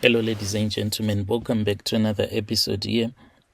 Hello, ladies and gentlemen. Welcome back to another episode here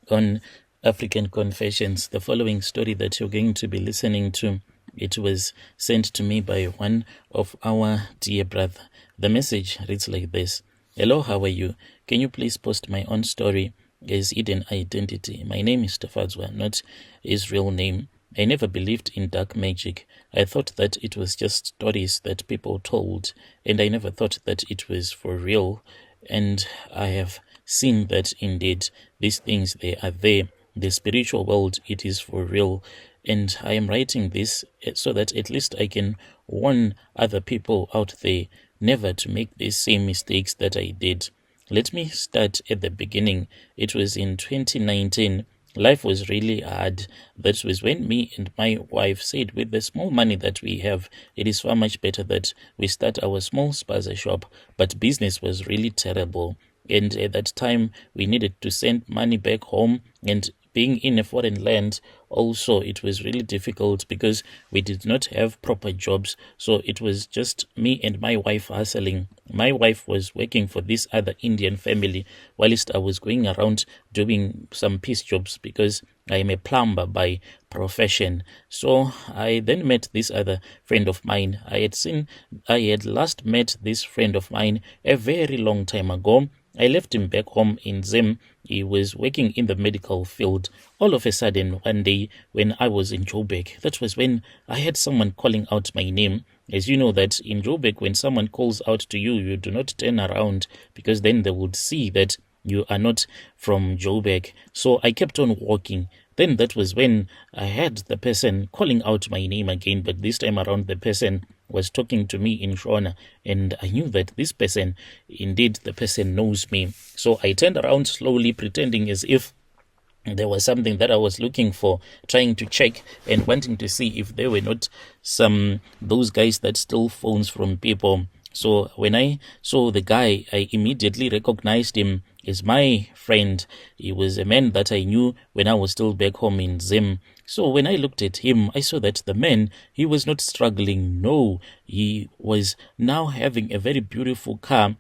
on African Confessions. The following story that you're going to be listening to, it was sent to me by one of our dear brother. The message reads like this. Hello, how are you? Can you please post my own story as hidden identity? My name is Ukuthwala, not his real name. I never believed in dark magic. I thought that it was just stories that people told, and I never thought that it was for real. And I have seen that indeed these things, they are there. The spiritual world, it is for real. And I am writing this so that at least I can warn other people out there never to make these same mistakes that I did. Let me start at the beginning. It was in 2019. Life was really hard. That was when me and my wife said, with the small money that we have, it is far much better that we start our small spaza shop. But business was really terrible. And at that time, we needed to send money back home. And being in a foreign land, also, it was really difficult because we did not have proper jobs. So it was just me and my wife hustling. My wife was working for this other Indian family, whilst I was going around doing some piece jobs because I am a plumber by profession. So I then met this other friend of mine. I had last met this friend of mine a very long time ago. I left him back home in Zim. He was working in the medical field. All of a sudden, one day when I was in Joburg, that was when I had someone calling out my name. As you know that in Joburg, when someone calls out to you, you do not turn around because then they would see that you are not from Joburg. So I kept on walking. Then that was when I had the person calling out my name again, but this time around the person was talking to me in Shona, and I knew that this person, indeed the person knows me. So I turned around slowly, pretending as if there was something that I was looking for, trying to check and wanting to see if there were not those guys that steal phones from people. So when I saw the guy, I immediately recognized him as my friend. He was a man that I knew when I was still back home in Zim. So when I looked at him, I saw that the man, he was not struggling. No, he was now having a very beautiful car.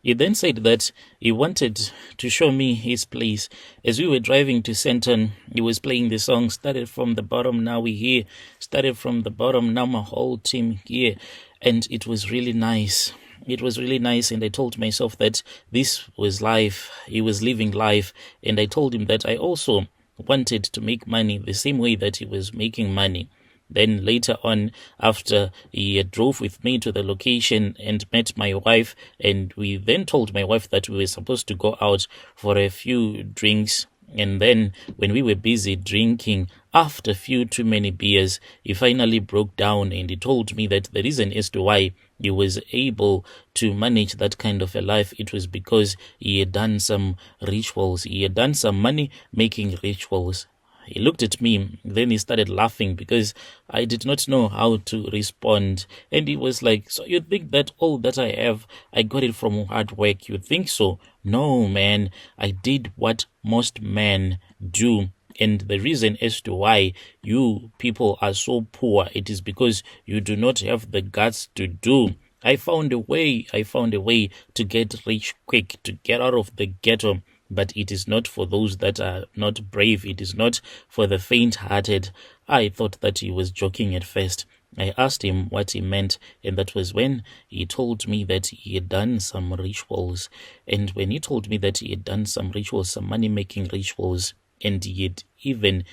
He then said that he wanted to show me his place. As we were driving to Senton, he was playing the song, started from the bottom, now we're here. Started from the bottom, now my whole team here. And it was really nice. It was really nice, and I told myself that this was life. He was living life. And I told him that I also wanted to make money the same way that he was making money. Then later on, after he drove with me to the location and met my wife, and we then told my wife that we were supposed to go out for a few drinks. And then when we were busy drinking, after a few too many beers, he finally broke down and he told me that the reason as to why he was able to manage that kind of a life, it was because he had done some rituals. He had done some money-making rituals. He looked at me, then he started laughing because I did not know how to respond. And he was like, so you think that all that I have, I got it from hard work? You think so? No, man, I did what most men do. And the reason as to why you people are so poor, it is because you do not have the guts to do. I found a way to get rich quick, to get out of the ghetto. But it is not for those that are not brave. It is not for the faint-hearted. I thought that he was joking at first. I asked him what he meant, and that was when he told me that he had done some rituals. And when he told me that he had done some rituals, some money-making rituals, and he had even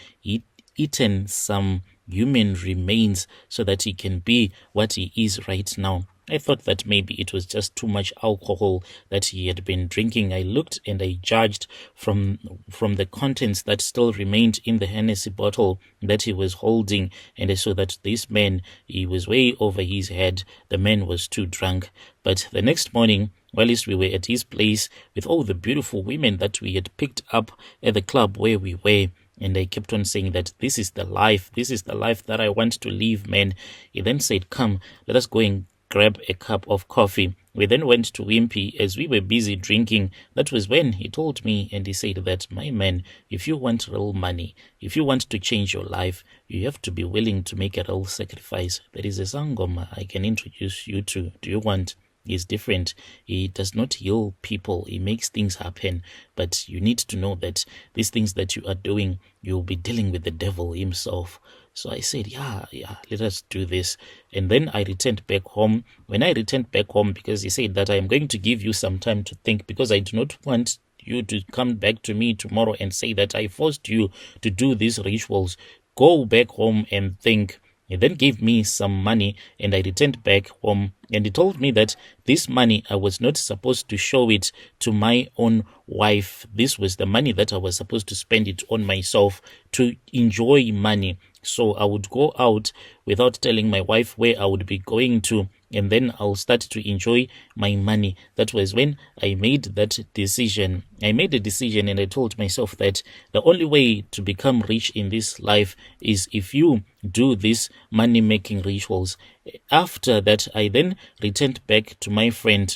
eaten some human remains so that he can be what he is right now, I thought that maybe it was just too much alcohol that he had been drinking. I looked and I judged from the contents that still remained in the Hennessy bottle that he was holding, and I saw that this man, he was way over his head. The man was too drunk. But the next morning, whilst we were at his place with all the beautiful women that we had picked up at the club where we were, and I kept on saying that this is the life that I want to live, man. He then said, come, let us go and grab a cup of coffee. We then went to Wimpy. As we were busy drinking, that was when he told me, and he said that, my man, if you want real money, if you want to change your life, you have to be willing to make a real sacrifice. There is a sangoma I can introduce you to. Do you want? is different. He does not heal people. He makes things happen. But you need to know that these things that you are doing, you'll be dealing with the devil himself. So I said, yeah, let us do this. And then I returned back home. When I returned back home, because he said that I am going to give you some time to think, because I do not want you to come back to me tomorrow and say that I forced you to do these rituals. Go back home and think. He then gave me some money and I returned back home, and he told me that this money, I was not supposed to show it to my own wife. This was the money that I was supposed to spend it on myself, to enjoy money. So I would go out without telling my wife where I would be going to, and then I'll start to enjoy my money. That was when I made that decision. I made a decision and I told myself that the only way to become rich in this life is if you do these money-making rituals. After that, I then returned back to my friend.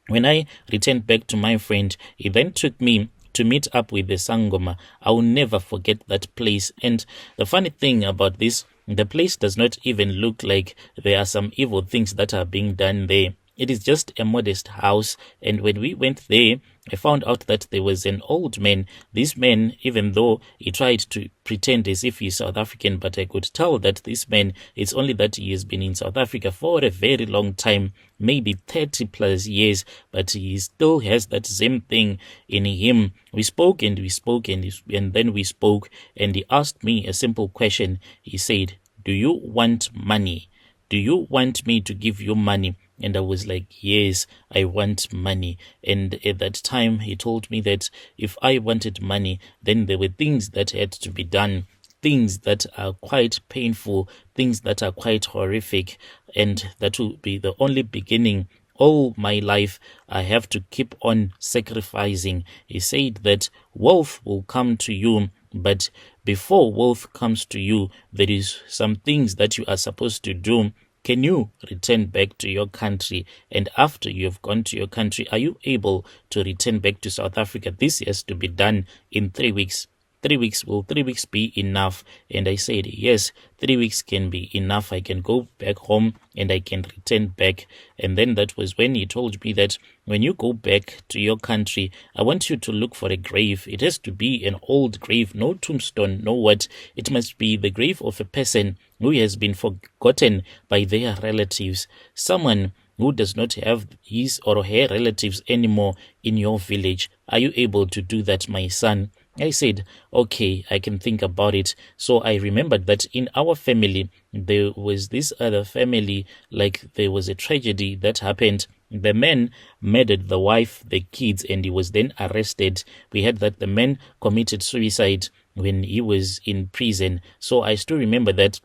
When I returned back to my friend, he then took me to meet up with the Sangoma. I will never forget that place. And the funny thing about this, the place does not even look like there are some evil things that are being done there. It is just a modest house. And when we went there, I found out that there was an old man. This man, even though he tried to pretend as if he's South African, but I could tell that this man, it's only that he has been in South Africa for a very long time, maybe 30 plus years, but he still has that same thing in him. We spoke and we spoke and then we spoke, and he asked me a simple question. He said, "Do you want money? Do you want me to give you money?" And I was like, yes, I want money. And at that time, he told me that if I wanted money, then there were things that had to be done, things that are quite painful, things that are quite horrific, and that will be the only beginning. All my life, I have to keep on sacrificing. He said that wealth will come to you, but before wealth comes to you, there is some things that you are supposed to do. Can you return back to your country? And after you have gone to your country, are you able to return back to South Africa? This has to be done in 3 weeks. 3 weeks, will 3 weeks be enough? And I said, yes, 3 weeks can be enough. I can go back home and I can return back. And then that was when he told me that when you go back to your country, I want you to look for a grave. It has to be an old grave, no tombstone, no what. It must be the grave of a person who has been forgotten by their relatives, someone who does not have his or her relatives anymore in your village. Are you able to do that, my son? I said, okay, I can think about it. So I remembered that in our family, there was this other family, like there was a tragedy that happened. The man murdered the wife, the kids, and he was then arrested. We heard that the man committed suicide when he was in prison. So I still remember that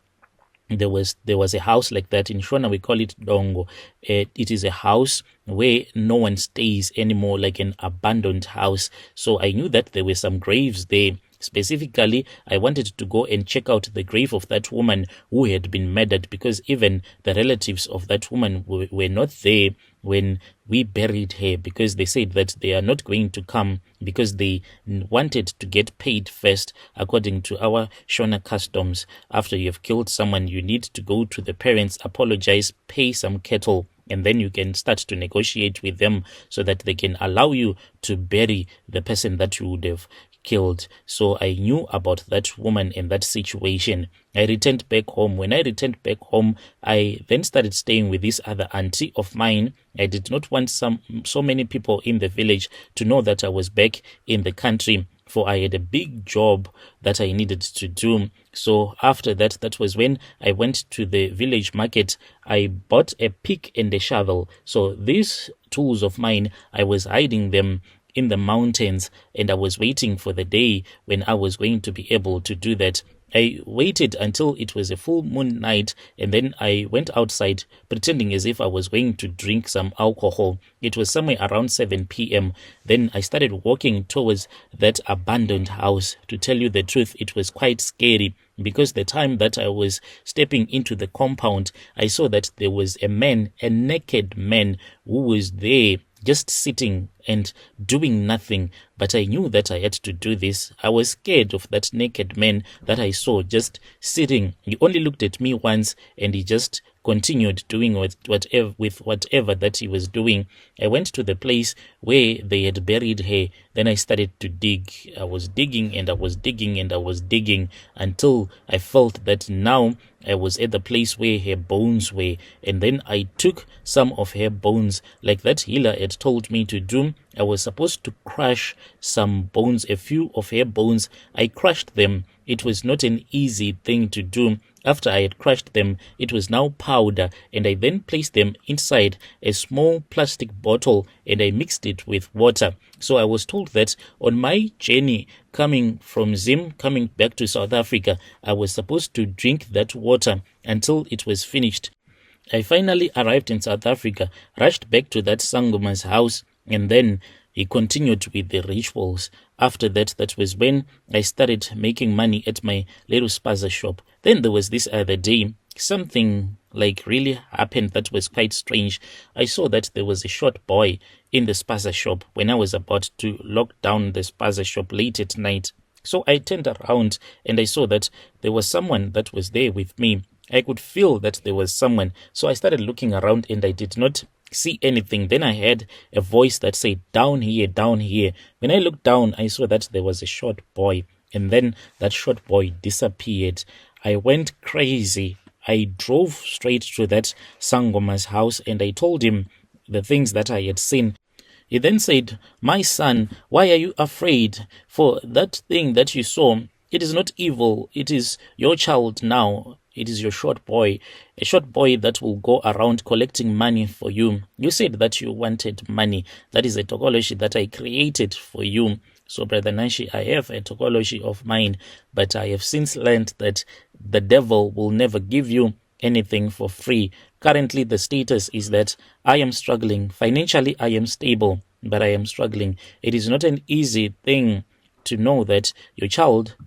there was a house like that in Shona. We call it Dongo. It is a house where no one stays anymore, like an abandoned house. So I knew that there were some graves there. Specifically, I wanted to go and check out the grave of that woman who had been murdered, because even the relatives of that woman were not there when we buried her, because they said that they are not going to come because they wanted to get paid first. According to our Shona customs, after you have killed someone, you need to go to the parents, apologize, pay some cattle, and then you can start to negotiate with them so that they can allow you to bury the person that you would have killed. So I knew about that woman and that situation. I returned back home. When I returned back home, I then started staying with this other auntie of mine. I did not want so many people in the village to know that I was back in the country, for I had a big job that I needed to do. So after that, that was when I went to the village market. I bought a pick and a shovel. So these tools of mine, I was hiding them in the mountains, and I was waiting for the day when I was going to be able to do that. I waited until it was a full moon night, and then I went outside pretending as if I was going to drink some alcohol. It was somewhere around 7 p.m. Then I started walking towards that abandoned house. To tell you the truth, it was quite scary, because the time that I was stepping into the compound, I saw that there was a man, a naked man, who was there just sitting and doing nothing. But I knew that I had to do this. I was scared of that naked man that I saw just sitting. He only looked at me once and he just continued doing whatever that he was doing. I went to the place where they had buried her. Then I started to dig. I was digging and I was digging and I was digging until I felt that now I was at the place where her bones were. And then I took some of her bones, like that healer had told me to do. I was supposed to crush some bones, a few of her bones. I crushed them. It was not an easy thing to do. After I had crushed them, it was now powder, and I then placed them inside a small plastic bottle and I mixed it with water. So I was told that on my journey coming from Zim, coming back to South Africa, I was supposed to drink that water until it was finished. I finally arrived in South Africa, rushed back to that Sangoma's house, and then he continued with the rituals. After that, that was when I started making money at my little spaza shop. Then there was this other day, something like really happened that was quite strange. I saw that there was a short boy in the spaza shop when I was about to lock down the spaza shop late at night. So I turned around and I saw that there was someone that was there with me. I could feel that there was someone. So I started looking around and I did not see anything. Then I heard a voice that said, "Down here, down here." When I looked down, I saw that there was a short boy, and then that short boy disappeared. I went crazy. I drove straight to that Sangoma's house and I told him the things that I had seen. He then said, "My son, why are you afraid? For that thing that you saw, it is not evil. It is your child now. It is your short boy, a short boy that will go around collecting money for you. You said that you wanted money. That is a tokology that I created for you." So, Brother Nashi, I have a tokology of mine, but I have since learned that the devil will never give you anything for free. Currently, the status is that I am struggling. Financially, I am stable, but I am struggling. It is not an easy thing to know that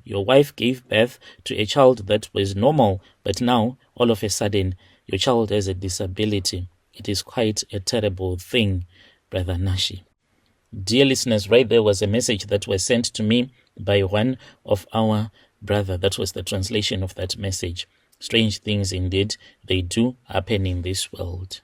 your wife gave birth to a child that was normal, but now, all of a sudden, your child has a disability. It is quite a terrible thing, Brother Nashi. Dear listeners, right there was a message that was sent to me by one of our brother. That was the translation of that message. Strange things indeed, they do happen in this world.